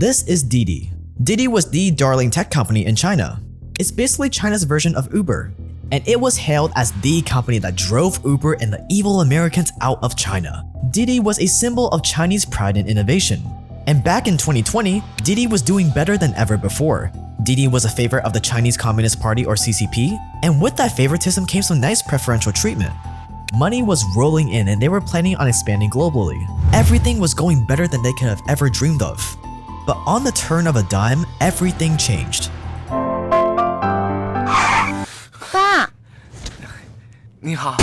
This is Didi. Didi was the darling tech company in China. It's basically China's version of Uber, and it was hailed as the company that drove Uber and the evil Americans out of China. Didi was a symbol of Chinese pride and innovation. And back in 2020, Didi was doing better than ever before. Didi was a favorite of the Chinese Communist Party or CCP, and with that favoritism came some nice preferential treatment. Money was rolling in and they were planning on expanding globally. Everything was going better than they could have ever dreamed of. But on the turn of a dime, everything changed. 爸， 你好。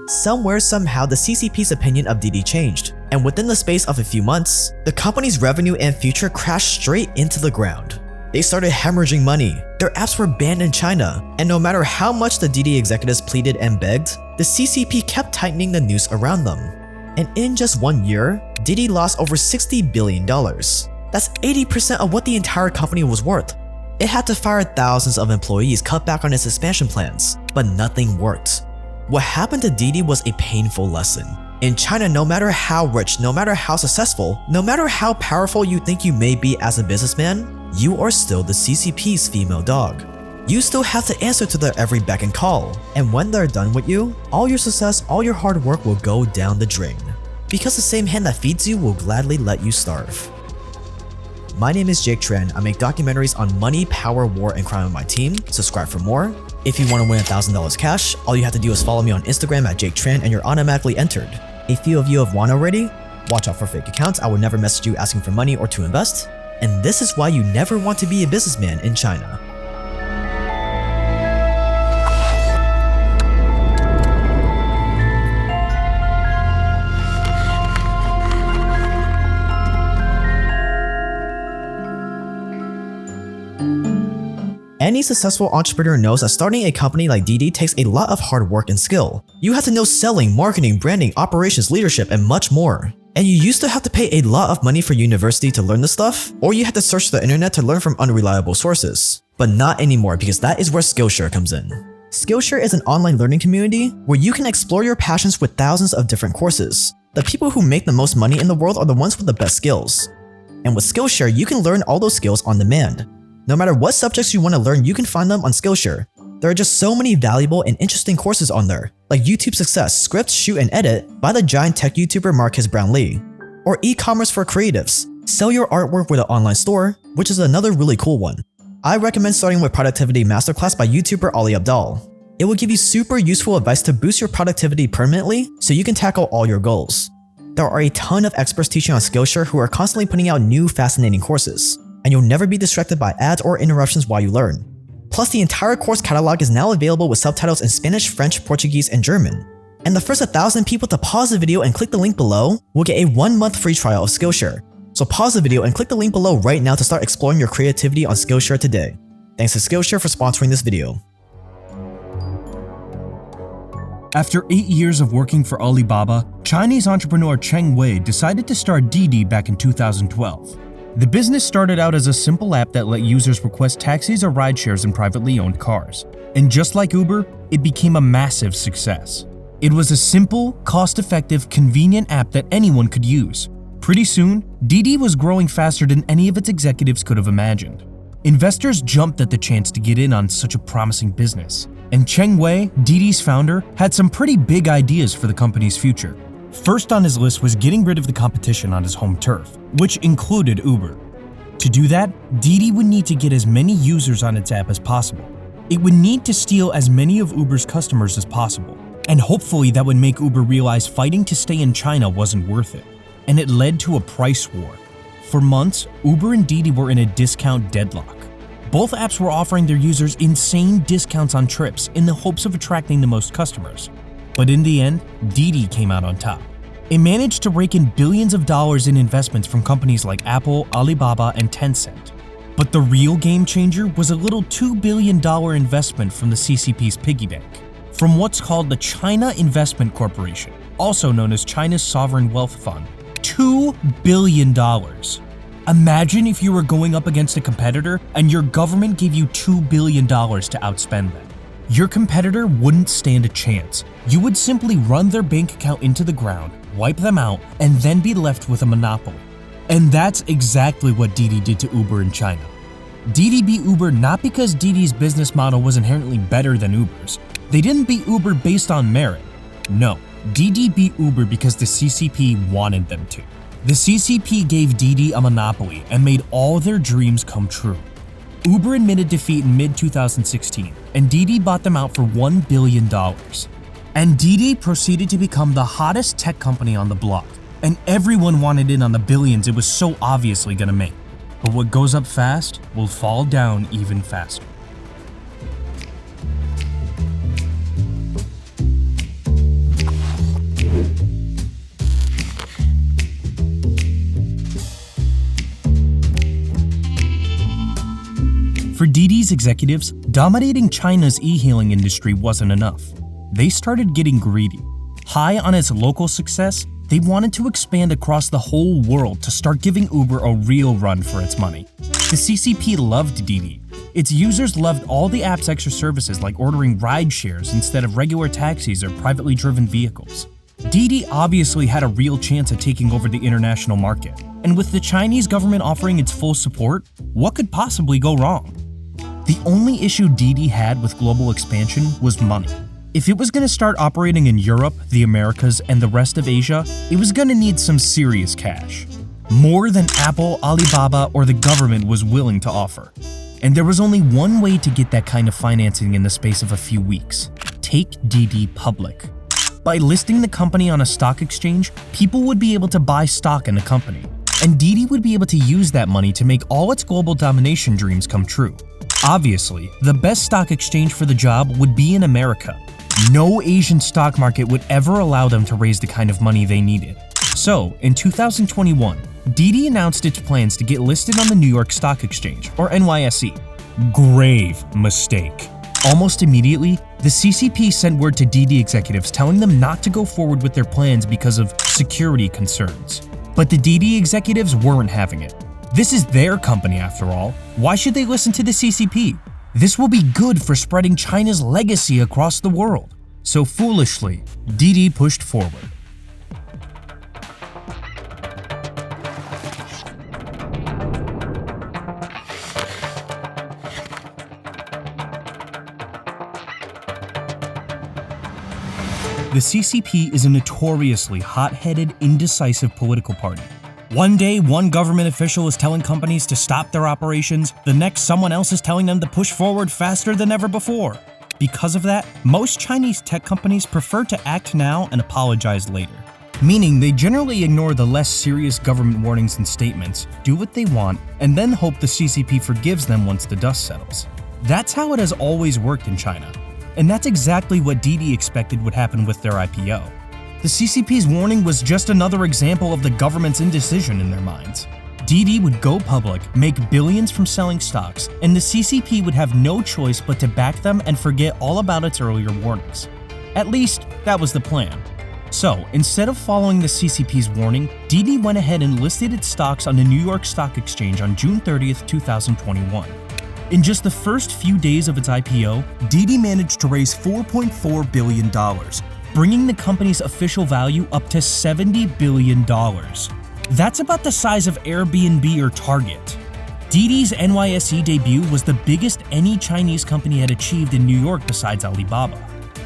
Somewhere, somehow, the CCP's opinion of Didi changed, and within the space of a few months, the company's revenue and future crashed straight into the ground. They started hemorrhaging money, their apps were banned in China, and no matter how much the Didi executives pleaded and begged, the CCP kept tightening the noose around them. And in just 1 year, Didi lost over $60 billion. That's 80% of what the entire company was worth. It had to fire thousands of employees, cut back on its expansion plans, but nothing worked. What happened to Didi was a painful lesson. In China, no matter how rich, no matter how successful, no matter how powerful you think you may be as a businessman, you are still the CCP's female dog. You still have to answer to their every beck and call, and when they're done with you, all your success, all your hard work will go down the drain. Because the same hand that feeds you will gladly let you starve. My name is Jake Tran. I make documentaries on money, power, war, and crime with my team. Subscribe for more. If you want to win $1,000 cash, all you have to do is follow me on Instagram at Jake Tran and you're automatically entered. A few of you have won already. Watch out for fake accounts. I will never message you asking for money or to invest. And this is why you never want to be a businessman in China. Any successful entrepreneur knows that starting a company like Didi takes a lot of hard work and skill. You have to know selling, marketing, branding, operations, leadership, and much more. And you used to have to pay a lot of money for university to learn this stuff, or you had to search the internet to learn from unreliable sources. But not anymore, because that is where Skillshare comes in. Skillshare is an online learning community where you can explore your passions with thousands of different courses. The people who make the most money in the world are the ones with the best skills. And with Skillshare, you can learn all those skills on demand. No matter what subjects you want to learn, you can find them on Skillshare. There are just so many valuable and interesting courses on there, like YouTube Success, Script, Shoot, and Edit by the giant tech YouTuber Marques Brownlee, or e-commerce for creatives, Sell Your Artwork with an Online Store, which is another really cool one. I recommend starting with Productivity Masterclass by YouTuber Ali Abdaal. It will give you super useful advice to boost your productivity permanently so you can tackle all your goals. There are a ton of experts teaching on Skillshare who are constantly putting out new fascinating courses, and you'll never be distracted by ads or interruptions while you learn. Plus, the entire course catalog is now available with subtitles in Spanish, French, Portuguese, and German. And the first 1,000 people to pause the video and click the link below will get a 1-month free trial of Skillshare. So pause the video and click the link below right now to start exploring your creativity on Skillshare today. Thanks to Skillshare for sponsoring this video. After 8 years of working for Alibaba, Chinese entrepreneur Cheng Wei decided to start Didi back in 2012. The business started out as a simple app that let users request taxis or rideshares in privately owned cars. And just like Uber, it became a massive success. It was a simple, cost-effective, convenient app that anyone could use. Pretty soon, Didi was growing faster than any of its executives could have imagined. Investors jumped at the chance to get in on such a promising business. And Cheng Wei, Didi's founder, had some pretty big ideas for the company's future. First on his list was getting rid of the competition on his home turf, which included Uber. To do that, Didi would need to get as many users on its app as possible. It would need to steal as many of Uber's customers as possible, and hopefully that would make Uber realize fighting to stay in China wasn't worth it. And it led to a price war. For months, Uber and Didi were in a discount deadlock. Both apps were offering their users insane discounts on trips in the hopes of attracting the most customers. But in the end, Didi came out on top. It managed to rake in billions of dollars in investments from companies like Apple, Alibaba, and Tencent. But the real game changer was a little $2 billion investment from the CCP's piggy bank, from what's called the China Investment Corporation, also known as China's Sovereign Wealth Fund. $2 billion. Imagine if you were going up against a competitor and your government gave you $2 billion to outspend them. Your competitor wouldn't stand a chance. You would simply run their bank account into the ground, wipe them out, and then be left with a monopoly. And that's exactly what Didi did to Uber in China. Didi beat Uber not because Didi's business model was inherently better than Uber's. They didn't beat Uber based on merit. No, Didi beat Uber because the CCP wanted them to. The CCP gave Didi a monopoly and made all their dreams come true. Uber admitted defeat in mid-2016, and Didi bought them out for $1 billion. And Didi proceeded to become the hottest tech company on the block, and everyone wanted in on the billions it was so obviously gonna make. But what goes up fast will fall down even faster. For Didi's executives, dominating China's e-hailing industry wasn't enough. They started getting greedy. High on its local success, they wanted to expand across the whole world to start giving Uber a real run for its money. The CCP loved Didi. Its users loved all the app's extra services like ordering ride shares instead of regular taxis or privately driven vehicles. Didi obviously had a real chance at taking over the international market, and with the Chinese government offering its full support, what could possibly go wrong? The only issue Didi had with global expansion was money. If it was going to start operating in Europe, the Americas, and the rest of Asia, it was going to need some serious cash. More than Apple, Alibaba, or the government was willing to offer. And there was only one way to get that kind of financing in the space of a few weeks: take Didi public. By listing the company on a stock exchange, people would be able to buy stock in the company, and Didi would be able to use that money to make all its global domination dreams come true. Obviously, the best stock exchange for the job would be in America. No Asian stock market would ever allow them to raise the kind of money they needed. So, in 2021, Didi announced its plans to get listed on the New York Stock Exchange, or NYSE. Grave mistake. Almost immediately, the CCP sent word to Didi executives telling them not to go forward with their plans because of security concerns. But the Didi executives weren't having it. This is their company after all. Why should they listen to the CCP? This will be good for spreading China's legacy across the world. So foolishly, Didi pushed forward. The CCP is a notoriously hot-headed, indecisive political party. One day, one government official is telling companies to stop their operations, the next someone else is telling them to push forward faster than ever before. Because of that, most Chinese tech companies prefer to act now and apologize later. Meaning they generally ignore the less serious government warnings and statements, do what they want, and then hope the CCP forgives them once the dust settles. That's how it has always worked in China. And that's exactly what Didi expected would happen with their IPO. The CCP's warning was just another example of the government's indecision in their minds. Didi would go public, make billions from selling stocks, and the CCP would have no choice but to back them and forget all about its earlier warnings. At least, that was the plan. So, instead of following the CCP's warning, Didi went ahead and listed its stocks on the New York Stock Exchange on June 30th, 2021. In just the first few days of its IPO, Didi managed to raise $4.4 billion, bringing the company's official value up to $70 billion. That's about the size of Airbnb or Target. Didi's NYSE debut was the biggest any Chinese company had achieved in New York besides Alibaba.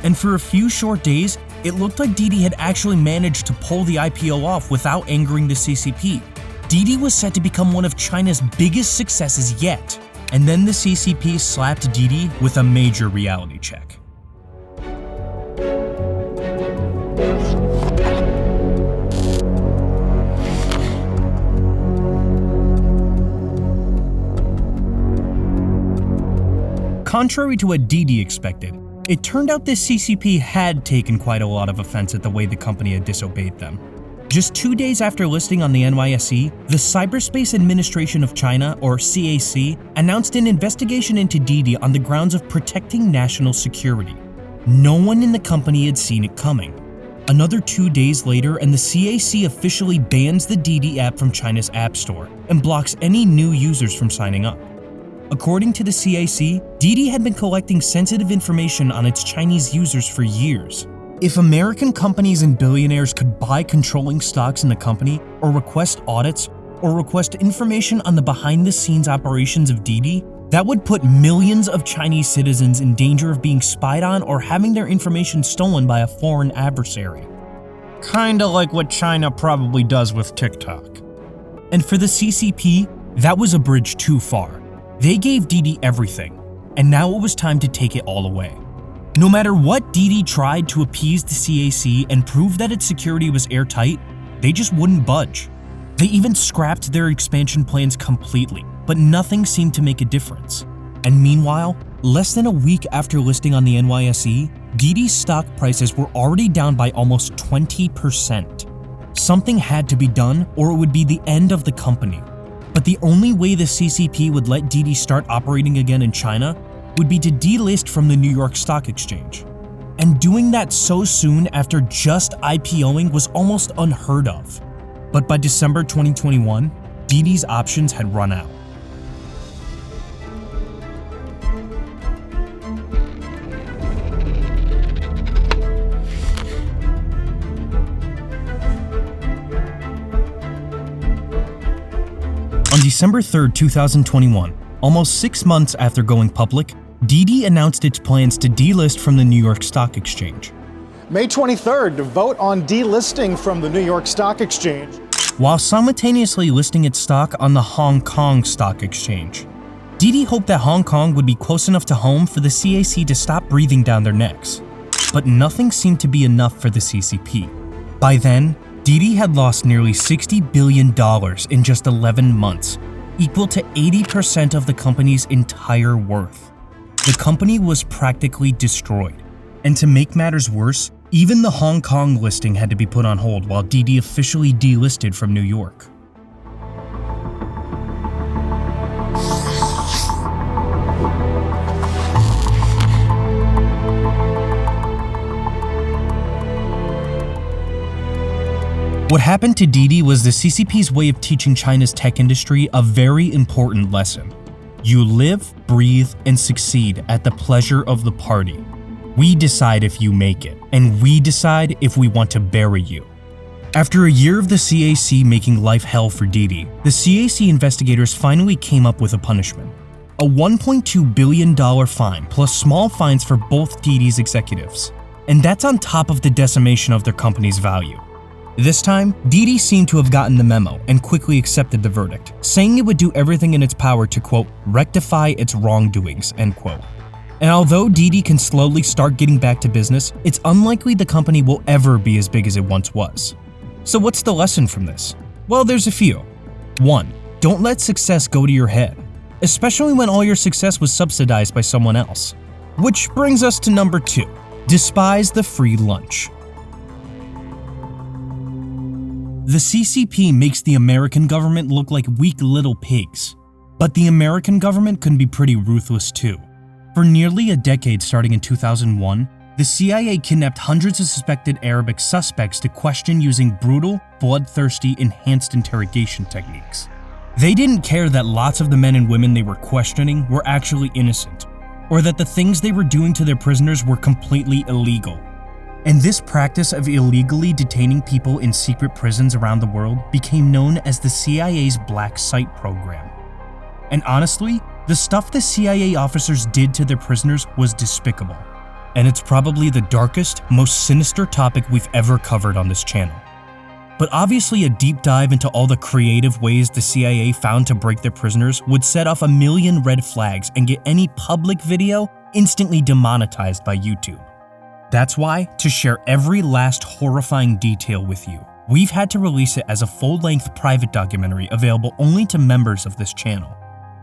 And for a few short days, it looked like Didi had actually managed to pull the IPO off without angering the CCP. Didi was set to become one of China's biggest successes yet. And then the CCP slapped Didi with a major reality check. Contrary to what Didi expected, it turned out the CCP had taken quite a lot of offense at the way the company had disobeyed them. Just 2 days after listing on the NYSE, the Cyberspace Administration of China, or CAC, announced an investigation into Didi on the grounds of protecting national security. No one in the company had seen it coming. Another 2 days later, and the CAC officially bans the Didi app from China's App Store and blocks any new users from signing up. According to the CAC, Didi had been collecting sensitive information on its Chinese users for years. If American companies and billionaires could buy controlling stocks in the company or request audits, or request information on the behind-the-scenes operations of Didi, that would put millions of Chinese citizens in danger of being spied on or having their information stolen by a foreign adversary. Kinda like what China probably does with TikTok. And for the CCP, that was a bridge too far. They gave Didi everything, and now it was time to take it all away. No matter what Didi tried to appease the CAC and prove that its security was airtight, they just wouldn't budge. They even scrapped their expansion plans completely, but nothing seemed to make a difference. And meanwhile, less than a week after listing on the NYSE, Didi's stock prices were already down by almost 20%. Something had to be done or it would be the end of the company. But the only way the CCP would let Didi start operating again in China would be to delist from the New York Stock Exchange. And doing that so soon after just IPOing was almost unheard of. But by December 2021, Didi's options had run out. On December 3, 2021, almost 6 months after going public, Didi announced its plans to delist from the New York Stock Exchange. May 23rd to vote on delisting from the New York Stock Exchange, while simultaneously listing its stock on the Hong Kong Stock Exchange. Didi hoped that Hong Kong would be close enough to home for the CAC to stop breathing down their necks. But nothing seemed to be enough for the CCP. By then, Didi had lost nearly $60 billion in just 11 months, equal to 80% of the company's entire worth. The company was practically destroyed. And to make matters worse, even the Hong Kong listing had to be put on hold while Didi officially delisted from New York. What happened to Didi was the CCP's way of teaching China's tech industry a very important lesson. You live, breathe, and succeed at the pleasure of the party. We decide if you make it, and we decide if we want to bury you. After a year of the CAC making life hell for Didi, the CAC investigators finally came up with a punishment. A $1.2 billion fine plus small fines for both Didi's executives. And that's on top of the decimation of their company's value. This time, Didi seemed to have gotten the memo and quickly accepted the verdict, saying it would do everything in its power to, quote, rectify its wrongdoings, end quote. And although Didi can slowly start getting back to business, it's unlikely the company will ever be as big as it once was. So what's the lesson from this? Well, there's a few. 1. Don't let success go to your head, especially when all your success was subsidized by someone else. Which brings us to number 2. Despise the free lunch. The CCP makes the American government look like weak little pigs. But the American government can be pretty ruthless too. For nearly a decade starting in 2001, the CIA kidnapped hundreds of suspected Arabic suspects to question using brutal, bloodthirsty, enhanced interrogation techniques. They didn't care that lots of the men and women they were questioning were actually innocent, or that the things they were doing to their prisoners were completely illegal. And this practice of illegally detaining people in secret prisons around the world became known as the CIA's Black Site program. And honestly, the stuff the CIA officers did to their prisoners was despicable. And it's probably the darkest, most sinister topic we've ever covered on this channel. But obviously a deep dive into all the creative ways the CIA found to break their prisoners would set off a million red flags and get any public video instantly demonetized by YouTube. That's why, to share every last horrifying detail with you, we've had to release it as a full-length private documentary available only to members of this channel.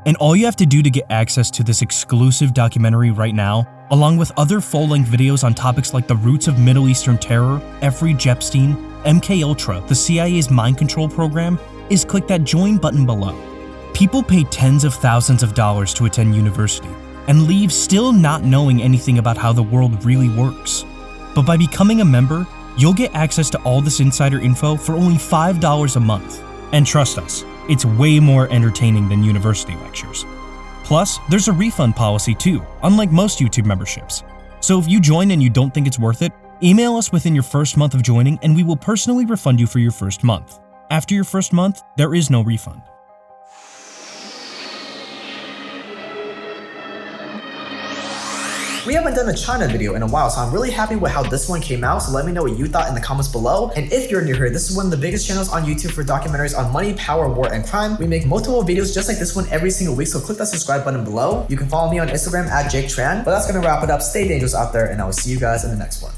And all you have to do to get access to this exclusive documentary right now, along with other full-length videos on topics like the roots of Middle Eastern terror, Jeffrey Epstein, MKUltra, the CIA's mind control program, is click that join button below. People pay tens of thousands of dollars to attend university, and leave still not knowing anything about how the world really works. But by becoming a member, you'll get access to all this insider info for only $5 a month. And trust us, it's way more entertaining than university lectures. Plus, there's a refund policy too, unlike most YouTube memberships. So if you join and you don't think it's worth it, email us within your first month of joining and we will personally refund you for your first month. After your first month, there is no refund. We haven't done a China video in a while, so I'm really happy with how this one came out, so let me know what you thought in the comments below. And if you're new here, this is one of the biggest channels on YouTube for documentaries on money, power, war, and crime. We make multiple videos just like this one every single week, so click that subscribe button below. You can follow me on Instagram at JakeTran. But that's gonna wrap it up. Stay dangerous out there, and I will see you guys in the next one.